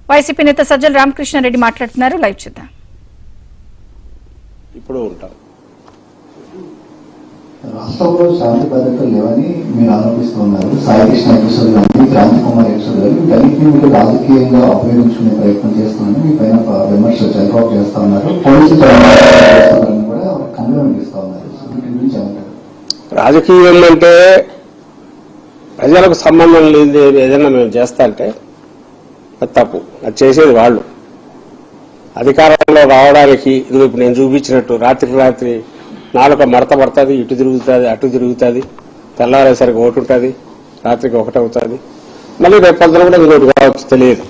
YCP నేత సజ్జల రామకృష్ణారెడ్డి మాట్లాడుతున్నారు. Live చూద్దాం. ఇప్పుడు ఉంటాం రాష్ట్రంలో శాంతి భద్రతలు లేవని మీరు ఆరోపిస్తున్నారు. సాయికృష్ణ ఎపిసోడ్ కానీ క్రాంతి కుమార్ ఎపిసోడ్ కానీ వీటన్నిటిని మీరు రాజకీయంగా ఉపయోగించుకునే ప్రయత్నం చేస్తున్నారని మీ పైన విమర్శలు చంద్రబాబు చేస్తా ఉన్నారు. పోలీసులు కూడా కండనం ఇస్తా ఉన్నారు. వీటి గురించి ఏమంటారు? రాజకీయం అంటే ప్రజలకు సంబంధం లేని ఏదైనా మేము చేస్తా అంటే అది తప్పు. అది చేసేది వాళ్ళు. అధికారంలో రావడానికి ఇప్పుడు నేను చూపించినట్టు రాత్రికి రాత్రి నాలుక మడత పడుతుంది, ఇటు తిరుగుతుంది, అటు తిరుగుతుంది, తెల్లారేసరికి ఒకటి ఉంటుంది, రాత్రికి ఒకటి అవుతుంది, మళ్ళీ రేపు పొద్దున కూడా ఇంకోటి కావచ్చు, తెలియదు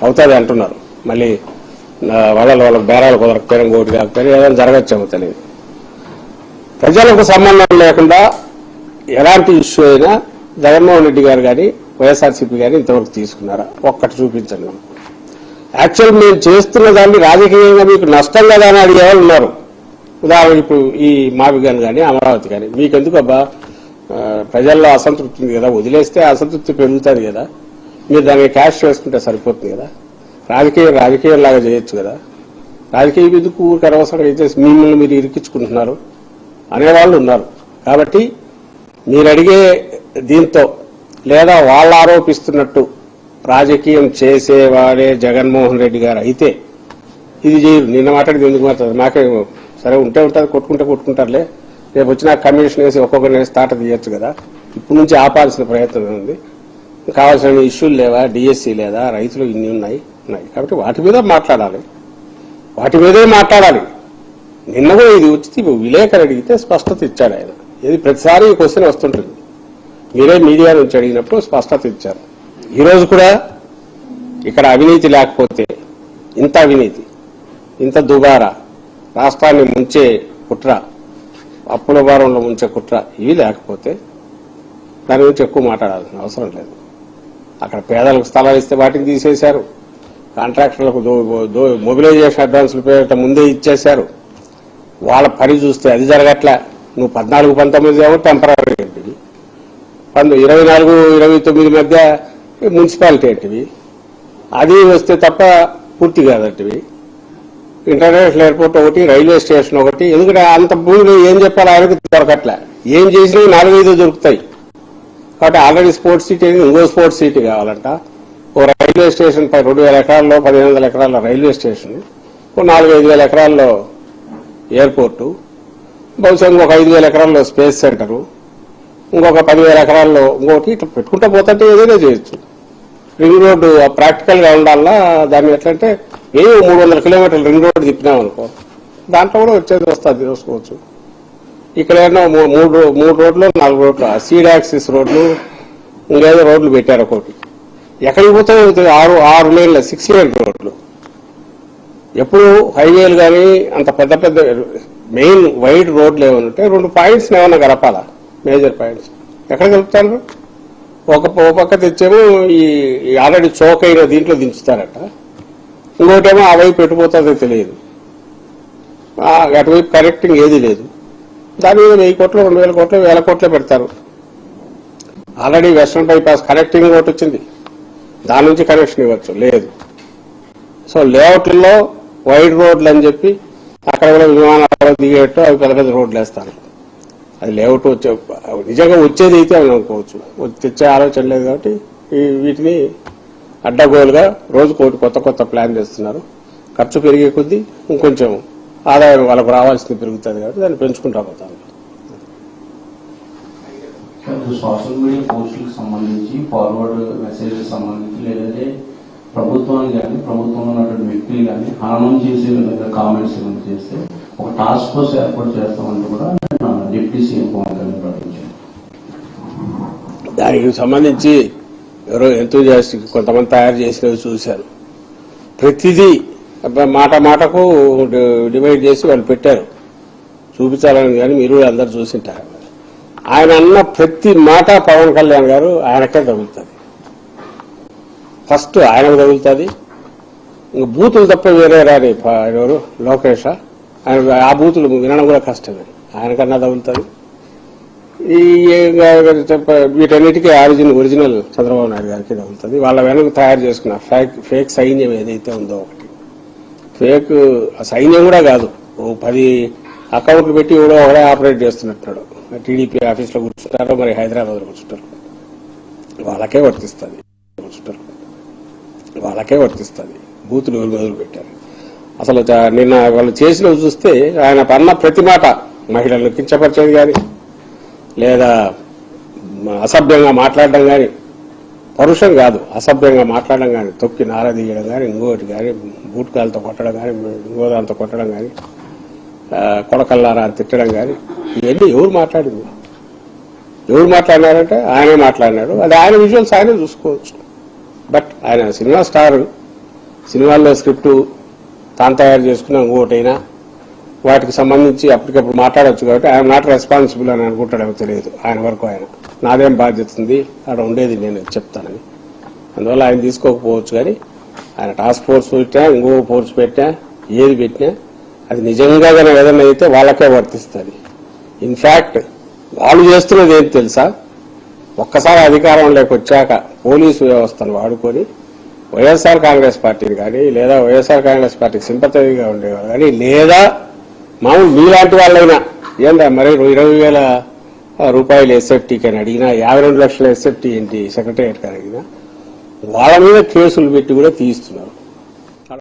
అవుతుంది అంటున్నారు. మళ్ళీ వాళ్ళ బేరాలు కుదరకపోయినా ఇంకోటి కాకపోయినా ఏదైనా జరగచ్చేమో తెలియదు. ప్రజలకు సంబంధం లేకుండా ఎలాంటి ఇష్యూ అయినా జగన్మోహన్ రెడ్డి గారు కానీ వైఎస్ఆర్సీపీ కానీ ఇంతవరకు తీసుకున్నారా? ఒక్కటి చూపించండి. యాక్చువల్ మీరు చేస్తున్న దాన్ని రాజకీయంగా మీకు నష్టం కదా అని అడిగేవాళ్ళు ఉన్నారు. ఉదాహరణ ఇప్పుడు ఈ మావిగాని కానీ అమరావతి కానీ మీకెందుకు అబ్బా, ప్రజల్లో అసంతృప్తి ఉంది కదా, వదిలేస్తే అసంతృప్తి పెరుగుతుంది కదా, మీరు దాన్ని క్యాష్ చేసుకుంటే సరిపోతుంది కదా, రాజకీయం లాగా చేయొచ్చు కదా, రాజకీయ ఎందుకు ఊరికి అనవసరంగా అయితే మిమ్మల్ని మీరు ఇరికించుకుంటున్నారు అనేవాళ్ళు ఉన్నారు. కాబట్టి మీరు అడిగే దీంతో లేదా వాళ్ళు ఆరోపిస్తున్నట్టు రాజకీయం చేసేవాడే జగన్మోహన్ రెడ్డి గారు అయితే ఇది చేయరు. నిన్న మాట్లాడేది ఎందుకు మాట్లాడదు? నాకే సరే ఉంటే ఉంటుంది, కొట్టుకుంటారులే, రేపు వచ్చిన కమిషన్ వేసి ఒక్కొక్కరిని వేసి తాట తీయచ్చు కదా. ఇప్పుడు నుంచి ఆపాల్సిన ప్రయత్నం ఉంది. కావాల్సిన ఇష్యూలు లేవా? డిఎస్సీ లేదా? రైతులు ఇన్ని ఉన్నాయి. కాబట్టి వాటి మీద మాట్లాడాలి, వాటి మీదే మాట్లాడాలి. నిన్న కూడా ఇది వచ్చి విలేకరు అడిగితే స్పష్టత ఇచ్చాడు ఆయన. ఇది ప్రతిసారి క్వశ్చన్ వస్తుంటుంది. మీరే మీడియా నుంచి అడిగినప్పుడు స్పష్టత ఇచ్చారు. ఈరోజు కూడా ఇక్కడ అవినీతి లేకపోతే, ఇంత అవినీతి, ఇంత దుబారా, రాష్ట్రాన్ని ముంచే కుట్ర, అప్పుల భారంలో ముంచే కుట్ర ఇవి లేకపోతే దాని గురించి ఎక్కువ మాట్లాడాల్సిన అవసరం లేదు. అక్కడ పేదలకు స్థలాలు ఇస్తే వాటిని తీసేశారు, కాంట్రాక్టర్లకు మొబిలైజేషన్ అడ్వాన్సులు పేరిట ముందే ఇచ్చేశారు. వాళ్ళ పని చూస్తే అది జరగట్లే. నువ్వు 14-19 ఏమో టెంపరీ ఏంటివి, 24-29 మధ్య మున్సిపాలిటీ ఏంటివి, అది వస్తే తప్ప పూర్తి కాదంటివి. ఇంటర్నేషనల్ ఎయిర్పోర్ట్ ఒకటి, రైల్వే స్టేషన్ ఒకటి. ఎందుకంటే అంత భూమిలో ఏం చెప్పాలి ఆయనకు దొరకట్లే. ఏం చేసినా 4-5 దొరుకుతాయి. కాబట్టి ఆల్రెడీ స్పోర్ట్స్ సిటీ ఇంకో స్పోర్ట్స్ సిటీ కావాలంట. ఓ రైల్వే స్టేషన్ పై 2000 ఎకరాల్లో 1500 ఎకరాల రైల్వే స్టేషన్, ఓ 4-5 ఎకరాల్లో ఎయిర్పోర్టు, బహుశా ఇంకొక 5000 ఎకరాల్లో స్పేస్ సెంటరు, ఇంకొక 10,000 ఎకరాల్లో ఇంకోటి. ఇట్లా పెట్టుకుంటా పోతుంటే ఏదైనా చేయొచ్చు. రింగ్ రోడ్డు ప్రాక్టికల్ గా ఉండాలా. దాన్ని ఎట్లంటే 300 కిలోమీటర్లు రింగ్ రోడ్డు తిప్పినామనుకో, దాంట్లో కూడా వచ్చేది వస్తుంది, చూసుకోవచ్చు. ఇక్కడ ఏమన్నా 3 రోడ్లు 4 రోడ్లు సీడ్ యాక్సిస్ రోడ్లు, ఇంకేదో రోడ్లు పెట్టారు ఒకటి. ఎక్కడికి పోతే 6 లేన్ల 6 లేన్ రోడ్లు. ఎప్పుడు హైవేలు కానీ అంత పెద్ద మెయిన్ వైడ్ రోడ్లు ఏమనుంటే 2 పాయింట్స్ ఏమన్నా గడపాలా, మేజర్ పాయింట్స్. ఎక్కడ కలుపుతారు? ఒక పక్క తెచ్చేమో ఈ ఆల్రెడీ చోక్ అయిన దీంట్లో దించుతారట, ఇంకోటేమో ఆ వైపు పెట్టిపోతుందో తెలియదు. అటువైపు కనెక్టింగ్ ఏది లేదు. దాని మీద 1000 కోట్లు 2000 కోట్లు 1000 కోట్లే పెడతారు. ఆల్రెడీ వెస్టర్న్ బైపాస్ కనెక్టింగ్ ఒకటి వచ్చింది, దాని నుంచి కనెక్షన్ ఇవ్వచ్చు, లేదు. సో లేఅవుట్లలో వైడ్ రోడ్లు అని చెప్పి అక్కడ కూడా విమానాలు దిగేట్టు అవి పెద్ద రోడ్లు వేస్తారు. అది లేఅవుట్ వచ్చే నిజంగా వచ్చేది అయితే అని అనుకోవచ్చు. తెచ్చే ఆలోచన లేదు. కాబట్టి వీటిని అడ్డగోలుగా రోజు కొత్త ప్లాన్ చేస్తున్నారు. ఖర్చు పెరిగే కొద్దీ ఇంకొంచెం ఆదాయం వాళ్ళకు రావాల్సింది పెరుగుతుంది. కాబట్టి దాన్ని పెంచుకుంటా పోతాను. సోషల్ మీడియా పోస్టులకు సంబంధించి, ఫార్వర్డ్ మెసేజ్ సంబంధించి, లేదంటే ప్రభుత్వానికి కానీ ప్రభుత్వంలో ఉన్నటువంటి వ్యక్తులు కానీ హననం చేసే విధంగా కామెంట్స్ ఏమైనా చేస్తే ఒక టాస్క్ ఫోర్స్ ఏర్పాటు చేస్తామంటూ కూడా డిప్యూటీ సీఎం పవన్ కళ్యాణ్ ప్రకటించారు. దానికి సంబంధించి ఎవరో ఎంతూజియాస్టిక్ కొంతమంది తయారు చేసినవి చూశారు. ప్రతిదీ మాటకు డివైడ్ చేసి వాళ్ళు పెట్టారు, చూపించాలని. కానీ మీరు అందరు చూసింటారు. ఆయన అన్న ప్రతి మాట పవన్ కళ్యాణ్ గారు ఆయనకే తగులుతుంది. ఫస్ట్ ఆయనకు తగులుతుంది. ఇంక బూతులు తప్ప వేరే రాని ఎవరు లోకేష్, ఆయన ఆ బూతులు వినడం కూడా కష్టమే, ఆయనకన్నా తగులుతుంది. ఈ వీటన్నిటికీ ఒరిజినల్ చంద్రబాబు నాయుడు గారికి తగులుతుంది. వాళ్ళ వెనక తయారు చేసుకున్న ఫేక్ సైన్యం ఏదైతే ఉందో ఒకటి ఫేక్ సైన్యం కూడా కాదు, 10 అకౌంట్లు పెట్టి ఎవడో ఒకడే ఆపరేట్ చేస్తున్నట్టున్నాడు. టీడీపీ ఆఫీస్లో కూర్చుంటారో మరి హైదరాబాద్లో కూర్చుంటారు, వాళ్ళకే వర్తిస్తుంది. బూతులు మొదలు పెట్టారు. అసలు నిన్న వాళ్ళు చేసినవి చూస్తే ఆయన అన్న ప్రతి మాట మహిళలను కించపరిచేది కానీ, లేదా అసభ్యంగా మాట్లాడడం కానీ, పరుషం కాదు అసభ్యంగా మాట్లాడడం కానీ, తొక్కి నారదీయడం కానీ, ఇంకోటి కానీ, బూట్కాలతో కొట్టడం కానీ, ఇంకోదాంతో కొట్టడం కానీ, కొడకల్లారా అని తిట్టడం కానీ, ఇవన్నీ ఎవరు మాట్లాడినారంటే ఆయనే మాట్లాడినాడు. అది ఆయన విజువల్స్ ఆయనే చూసుకోవచ్చు. బట్ ఆయన సినిమా స్టార్, సినిమాల్లో స్క్రిప్టు తాను తయారు చేసుకున్న ఇంకోటైనా వాటికి సంబంధించి అప్పటికప్పుడు మాట్లాడవచ్చు. కాబట్టి ఆయన నాట్ రెస్పాన్సిబుల్ అని అనుకుంటాడేమో తెలియదు. ఆయన వరకు ఆయన నాదేం బాధ్యత ఉంది, అక్కడ ఉండేది నేను చెప్తానని, అందువల్ల ఆయన తీసుకోకపోవచ్చు. కానీ ఆయన టాస్క్ ఫోర్స్ పెట్టినా, ఇంకో ఫోర్స్ పెట్టినా, ఏది పెట్టినా అది నిజంగా కానీ ఏదైనా అయితే వాళ్ళకే వర్తిస్తుంది. ఇన్ఫ్యాక్ట్ వాళ్ళు చేస్తున్నది ఏంటి తెలుసా, ఒక్కసారి అధికారంలోకి వచ్చాక పోలీసు వ్యవస్థను వాడుకొని వైఎస్ఆర్ కాంగ్రెస్ పార్టీని కానీ, లేదా వైఎస్ఆర్ కాంగ్రెస్ పార్టీకి సింపథైగా ఉండేవాళ్ళు కానీ, లేదా మామూలు మీలాంటి వాళ్ళైనా ఏందా మరి 20,000 రూపాయలు ఎస్ఎఫ్టీకి అని అడిగినా, 52 లక్షల ఎస్ఎఫ్టీ ఏంటి సెక్రటేరియట్ అని అడిగినా వాళ్ళ మీద కేసులు పెట్టి కూడా తీయిస్తున్నారు.